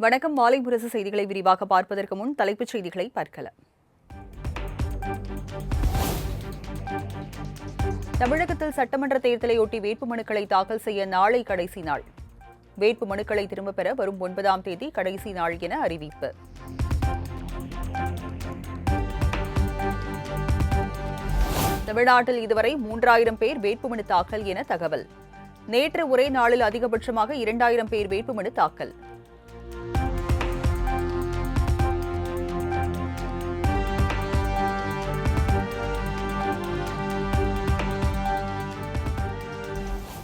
வணக்கம். மாலை முரசு செய்திகளை விரிவாக பார்ப்பதற்கு முன் தலைப்புச் செய்திகளை பார்க்கலாம். தமிழகத்தில் சட்டமன்ற தேர்தலையொட்டி வேட்புமனுக்களை தாக்கல் செய்ய நாளை கடைசி நாள். வேட்புமனுக்களை திரும்பப் பெற வரும் 9ஆம் தேதி கடைசி நாள் என அறிவிப்பு. தமிழ்நாட்டில் இதுவரை 3000 பேர் வேட்புமனு தாக்கல் என தகவல். நேற்று ஒரே நாளில் அதிகபட்சமாக 2000 பேர் வேட்புமனு தாக்கல்.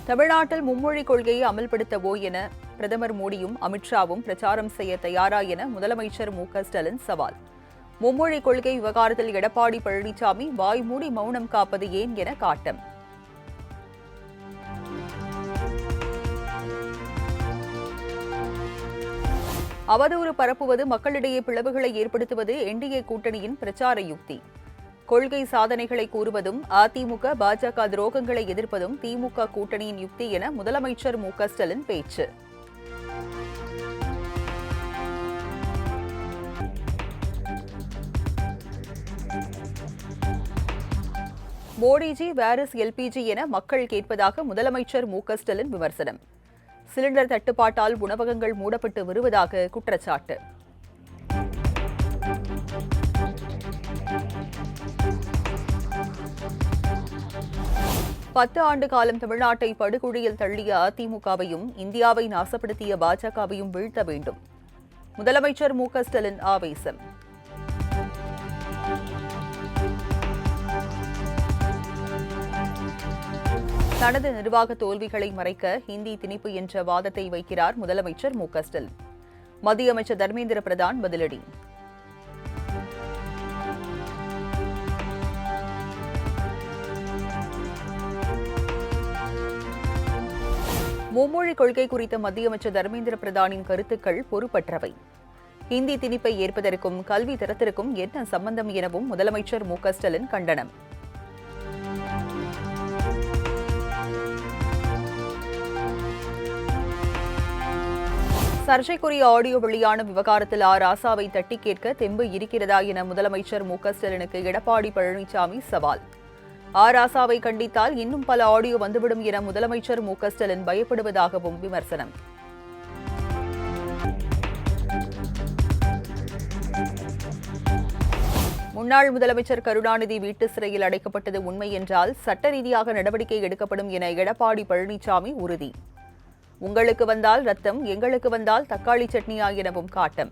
தமிழ்நாட்டில் மும்மொழிக் கொள்கையை அமல்படுத்தவோ என பிரதமர் மோடியும் அமித்ஷாவும் பிரச்சாரம் செய்ய தயாரா என முதலமைச்சர் மு.க.ஸ்டாலின் சவால். மும்மொழிக் கொள்கை விவகாரத்தில் எடப்பாடி பழனிசாமி வாய்மூடி மௌனம் காப்பது ஏன் என காட்டம். அவதூறு பரப்புவது மக்களிடையே பிளவுகளை ஏற்படுத்துவது என்டிஏ கூட்டணியின் பிரச்சார யுக்தி. கொள்கை சாதனைகளை கூறுவதும் அதிமுக பாஜக துரோகங்களை எதிர்ப்பதும் திமுக கூட்டணியின் யுக்தி என முதலமைச்சர் மு.க.ஸ்டாலின் பேச்சு. மோடிஜி வேர் இஸ் எல்பிஜி என மக்கள் கேட்பதாக முதலமைச்சர் மு.க.ஸ்டாலின் விமர்சனம். சிலிண்டர் தட்டுப்பாட்டால் உணவகங்கள் மூடப்பட்டு வருவதாக குற்றச்சாட்டு. பத்து ஆண்டு காலம் தமிழ்நாட்டை படுகொழியில் தள்ளிய அதிமுகவையும் இந்தியாவை நாசப்படுத்திய பாஜகவையும் வீழ்த்த வேண்டும். முதலமைச்சர் மு.க.ஸ்டாலின் ஆவேசம். தனது நிர்வாக தோல்விகளை மறைக்க ஹிந்தி திணிப்பு என்ற வாதத்தை வைக்கிறார் முதலமைச்சர் மு.க.ஸ்டாலின். மத்திய அமைச்சர் தர்மேந்திர பிரதான் பதிலடி. மும்மொழிக் கொள்கை குறித்த மத்திய அமைச்சர் தர்மேந்திர பிரதானின் கருத்துக்கள் பொறுப்பற்றவை. ஹிந்தி திணிப்பை ஏற்பதற்கும் கல்வி தரத்திற்கும் என்ன சம்பந்தம் எனவும் முதலமைச்சர் மு.க.ஸ்டாலின் கண்டனம். சர்ச்சைக்குரிய ஆடியோ வெளியான விவகாரத்தில் ராசாவை தட்டி கேட்க தெம்பு இருக்கிறதா என முதலமைச்சர் மு.க.ஸ்டாலினுக்கு எடப்பாடி பழனிசாமி சவால். ராசாவை கண்டித்தால் இன்னும் பல ஆடியோ வந்துவிடும் என முதலமைச்சர் மு.க.ஸ்டாலின் பயப்படுவதாகவும் விமர்சனம். முன்னாள் முதலமைச்சர் கருணாநிதி வீட்டு சிறையில் அடைக்கப்பட்டது உண்மை என்றால் சட்ட ரீதியாக நடவடிக்கை எடுக்கப்படும் என எடப்பாடி பழனிசாமி உறுதி. உங்களுக்கு வந்தால் ரத்தம், எங்களுக்கு வந்தால் தக்காளி சட்னியா எனவும் காட்டம்.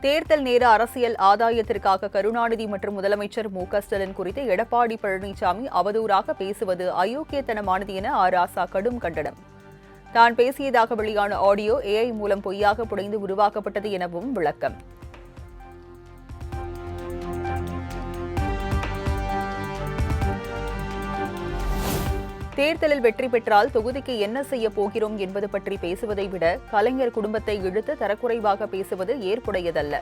தேர்தல் நேர அரசியல் ஆதாயத்திற்காக கருணாநிதி மற்றும் முதலமைச்சர் மு.க.ஸ்டாலின் குறித்து எடப்பாடி பழனிசாமி அவதூறாக பேசுவது அயோக்கியத்தனமானது என ராசா கடும் கண்டனம். தான் பேசியதாக வெளியான ஆடியோ ஏஐ மூலம் பொய்யாக புனைந்து உருவாக்கப்பட்டது எனவும் விளக்கம். தேர்தலில் வெற்றி பெற்றால் தொகுதிக்கு என்ன செய்ய போகிறோம் என்பது பற்றி பேசுவதை விட கலைஞர் குடும்பத்தை இழுத்து தரக்குறைவாக பேசுவது ஏற்புடையதல்ல.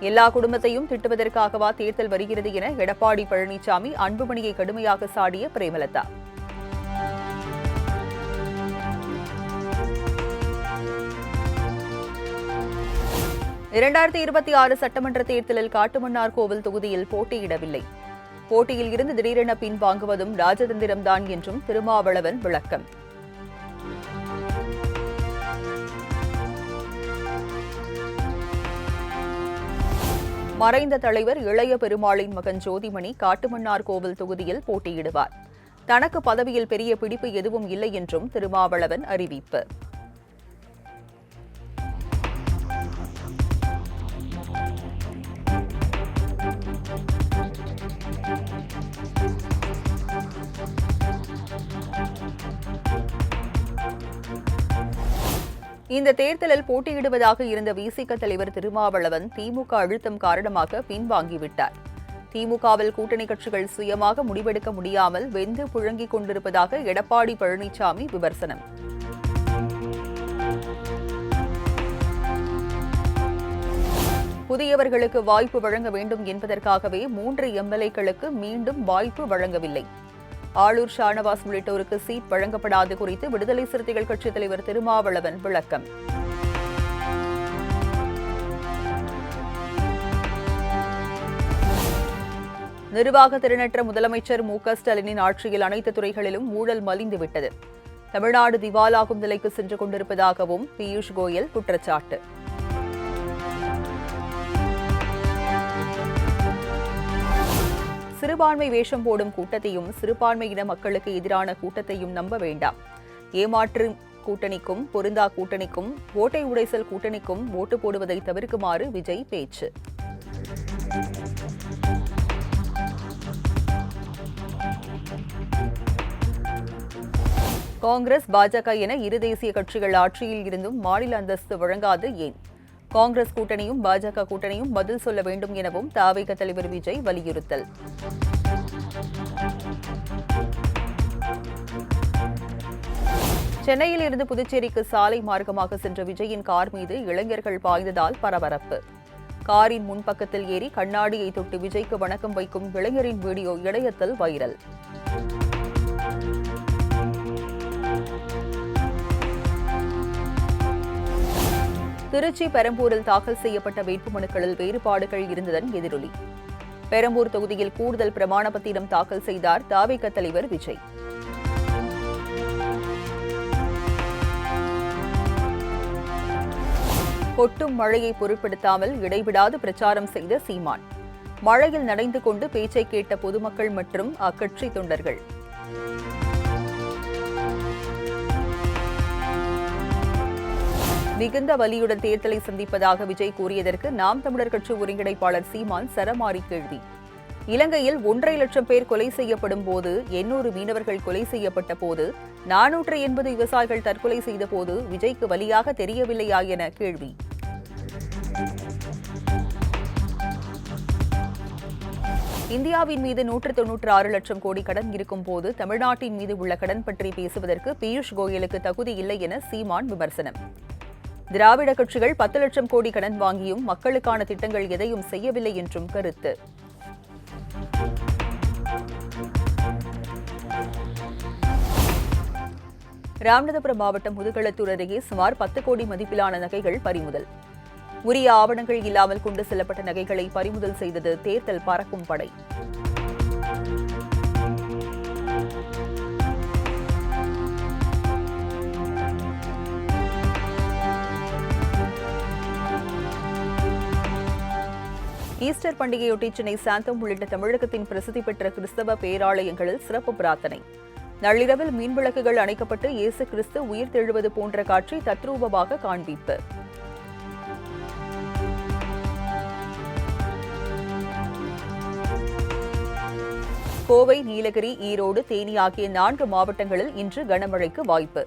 எல்லா குடும்பத்தையும் திட்டுவதற்காகவா தேர்தல் வருகிறது என எடப்பாடி பழனிசாமி அன்புமணியை கடுமையாக சாடிய பிரேமலதா. (2026) சட்டமன்ற தேர்தலில் காட்டுமன்னார் கோவில் தொகுதியில் போட்டியிடவில்லை. போட்டியில் இருந்து திடீரென பின்வாங்குவதும் ராஜதந்திரம்தான் என்றும் திருமாவளவன் விளக்கம். மறைந்த தலைவர் இளைய பெருமாளின் மகன் ஜோதிமணி காட்டுமன்னார் கோவில் தொகுதியில் போட்டியிடுவார். தனக்கு பதவியில் பெரிய பிடிப்பு எதுவும் இல்லை என்றும் திருமாவளவன் அறிவிப்பு. இந்த தேர்தலில் போட்டியிடுவதாக இருந்த விசிக தலைவர் திருமாவளவன் திமுக அழுத்தம் காரணமாக பின்வாங்கிவிட்டார். திமுகவில் கூட்டணி கட்சிகள் சுயமாக முடிவெடுக்க முடியாமல் வெந்து புழங்கிக் கொண்டிருப்பதாக எடப்பாடி பழனிசாமி விமர்சனம். 2026 புதியவர்களுக்கு வாய்ப்பு வழங்க வேண்டும் என்பதற்காகவே 3 எம்எல்ஏக்களுக்கு மீண்டும் வாய்ப்பு வழங்கவில்லை. ஆளூர் ஷானவாஸ் உள்ளிட்டோருக்கு சீட் வழங்கப்படாது குறித்து விடுதலை சிறுத்தைகள் கட்சித் தலைவர் திருமாவளவன் விளக்கம். நிர்வாக திறனற்ற முதலமைச்சர் மு.க.ஸ்டாலினின் ஆட்சியில் அனைத்து துறைகளிலும் ஊழல் மலிந்துவிட்டது. தமிழ்நாடு திவாலாகும் நிலைக்கு சென்று கொண்டிருப்பதாகவும் பியூஷ் கோயல் குற்றச்சாட்டு. சிறுபான்மை வேஷம் போடும் கூட்டத்தையும் சிறுபான்மையின மக்களுக்கு எதிரான கூட்டத்தையும் நம்ப வேண்டாம். ஏமாற்று கூட்டணிக்கும் பொருந்தா கூட்டணிக்கும் ஓட்டை உடைசல் கூட்டணிக்கும் ஓட்டு போடுவதை தவிர்க்குமாறு விஜய் பேச்சு. காங்கிரஸ், பாஜக என இரு தேசிய கட்சிகள் ஆட்சியில் இருந்தும் மாநில அந்தஸ்து வழங்காது ஏன்? காங்கிரஸ் கூட்டணியும் பாஜக கூட்டணியும் பதில் சொல்ல வேண்டும் எனவும் தவிக தலைவர் விஜய் வலியுறுத்தல். சென்னையில் இருந்து புதுச்சேரிக்கு சாலை மார்க்கமாக சென்ற விஜயின் கார் மீது இளைஞர்கள் பாய்ந்ததால் பரபரப்பு. காரின் முன்பக்கத்தில் ஏறி கண்ணாடியை தொட்டு விஜய்க்கு வணக்கம் வைக்கும் இளைஞரின் வீடியோ இணையத்தில் வைரல். திருச்சி, பெரம்பூரில் தாக்கல் செய்யப்பட்ட வேட்புமனுக்களில் வேறுபாடுகள் இருந்ததன் எதிரொலி. பெரம்பூர் தொகுதியில் கூடுதல் பிரமாண பத்திரம் தாக்கல் செய்தார் தவிக தலைவர் விஜய். கொட்டும் மழையை பொருட்படுத்தாமல் இடைவிடாது பிரச்சாரம் செய்த சீமான். மழையில் நனைந்து கொண்டு பேச்சை கேட்ட பொதுமக்கள் மற்றும் அக்கட்சி தொண்டர்கள். மிகுந்த வலியுடன் தேர்தலை சந்திப்பதாக விஜய் கூறியதற்கு நாம் தமிழர் கட்சி ஒருங்கிணைப்பாளர் சீமான் சரமாரி கேள்வி. இலங்கையில் 1.5 லட்சம் பேர் கொலை செய்யப்படும் போது, 800 மீனவர்கள் கொலை செய்யப்பட்ட போது, 480 விவசாயிகள் தற்கொலை செய்த போது விஜய்க்கு வலியாக தெரியவில்லையா என கேள்வி. இந்தியாவின் மீது 196 லட்சம் கோடி கடன் இருக்கும் போது தமிழ்நாட்டின் மீது உள்ள கடன் பற்றி பேசுவதற்கு பியூஷ் கோயலுக்கு தகுதி இல்லை என சீமான் விமர்சனம். திராவிட கட்சிகள் 10 லட்சம் கோடி கடன் வாங்கியும் மக்களுக்கான திட்டங்கள் எதையும் செய்யவில்லை என்றும் கருத்து. ராமநாதபுரம் மாவட்டம் முதுகளத்தூர் அருகே சுமார் 10 கோடி மதிப்பிலான நகைகள் பறிமுதல். உரிய ஆவணங்கள் இல்லாமல் கொண்டு செல்லப்பட்ட நகைகளை பறிமுதல் செய்தது தேர்தல் பறக்கும் படை. ஈஸ்டர் பண்டிகையொட்டி சென்னை சாந்தம் உள்ளிட்ட தமிழகத்தின் பிரசித்தி பெற்ற கிறிஸ்தவ பேராலயங்களில் சிறப்பு பிரார்த்தனை. நள்ளிரவில் மீன்விளக்குகள் அணைக்கப்பட்டு இயேசு கிறிஸ்து உயிர் தெழுவது போன்ற காட்சி தத்ரூபமாக காண்பிப்பு. கோவை, நீலகிரி, ஈரோடு, தேனி ஆகிய 4 மாவட்டங்களில் இன்று கனமழைக்கு வாய்ப்பு.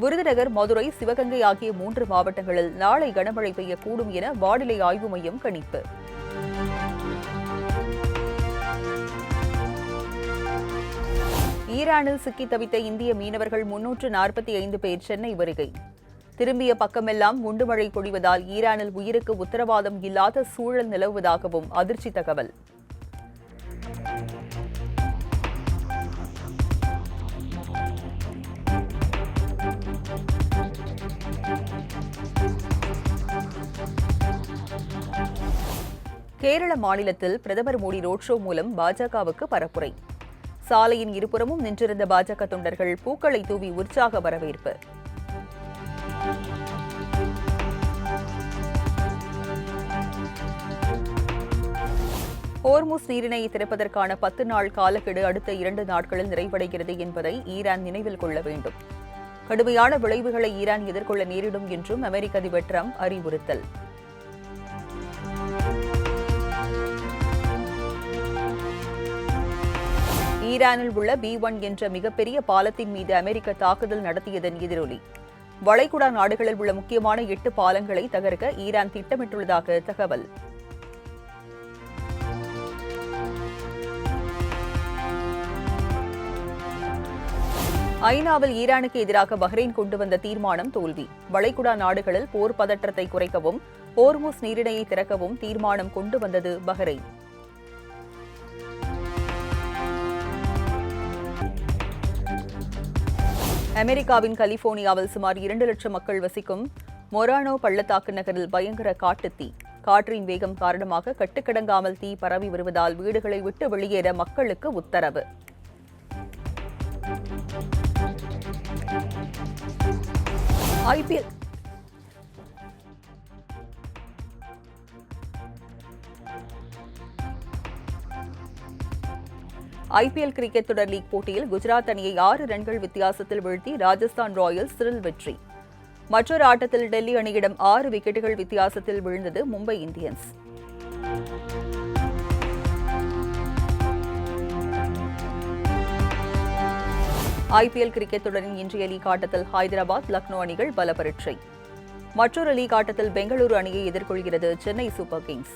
விருதுநகர், மதுரை, சிவகங்கை ஆகிய 3 மாவட்டங்களில் நாளை கனமழை பெய்யக்கூடும் என வானிலை ஆய்வு மையம் கணிப்பு. ஈரானில் சிக்கி தவித்த இந்திய மீனவர்கள் 345 பேர் சென்னை வருகை. திரும்பிய பக்கமெல்லாம் குண்டுமழை பொழிவதால் ஈரானில் உயிருக்கு உத்தரவாதம் இல்லாத சூழல் நிலவுவதாகவும் அதிர்ச்சி தகவல். கேரள மாநிலத்தில் பிரதமர் மோடி ரோட் ஷோ மூலம் பாஜகவுக்கு பரப்புரை. சாலையின் இருபுறமும் நின்றிருந்த பாஜக தொண்டர்கள் பூக்களை தூவி உற்சாக வரவேற்பு. ஹோர்முஸ் நீரிணையை திறப்பதற்கான 10 நாள் காலக்கெடு அடுத்த 2 நாட்களில் நிறைவடைகிறது என்பதை ஈரான் நினைவில் கொள்ள வேண்டும். கடுமையான விளைவுகளை ஈரான் எதிர்கொள்ள நேரிடும் என்றும் அமெரிக்க அதிபர் டிரம்ப் அறிவுறுத்தல். ஈரானில் உள்ள B1 என்ற மிகப்பெரிய பாலத்தின் மீது அமெரிக்க தாக்குதல் நடத்தியதன் எதிரொலி. வளைகுடா நாடுகளில் உள்ள முக்கியமான 8 பாலங்களை தகர்க்க ஈரான் திட்டமிட்டுள்ளதாக தகவல். ஐநாவில் ஈரானுக்கு எதிராக பஹ்ரைன் கொண்டு வந்த தீர்மானம் தோல்வி. வளைகுடா நாடுகளில் போர் பதற்றத்தை குறைக்கவும் ஹோர்முஸ் நீரிணையை திறக்கவும் தீர்மானம் கொண்டு வந்தது பஹ்ரைன். அமெரிக்காவின் கலிபோர்னியாவில் சுமார் 2 லட்சம் மக்கள் வசிக்கும் மொரானோ பள்ளத்தாக்கு நகரில் பயங்கர காட்டுத்தீ. காற்றின் வேகம் காரணமாக கட்டுக்கடங்காமல் தீ பரவி வருவதால் வீடுகளை விட்டு வெளியேற மக்களுக்கு உத்தரவு. ஐபிஎல் கிரிக்கெட் தொடர் லீக் போட்டியில் குஜராத் அணியை 6 ரன்கள் வித்தியாசத்தில் வீழ்த்தி ராஜஸ்தான் ராயல்ஸ் த்ரில் வெற்றி. மற்றொரு ஆட்டத்தில் டெல்லி அணியிடம் 6 விக்கெட்டுகள் வித்தியாசத்தில் வீழ்ந்தது மும்பை இந்தியன்ஸ். ஐபிஎல் கிரிக்கெட் தொடரின் இன்றைய லீக் ஆட்டத்தில் ஹைதராபாத் லக்னோ அணிகள் பல பரீட்சை. மற்றொரு லீக் ஆட்டத்தில் பெங்களூரு அணியை எதிர்கொள்கிறது சென்னை சூப்பர் கிங்ஸ்.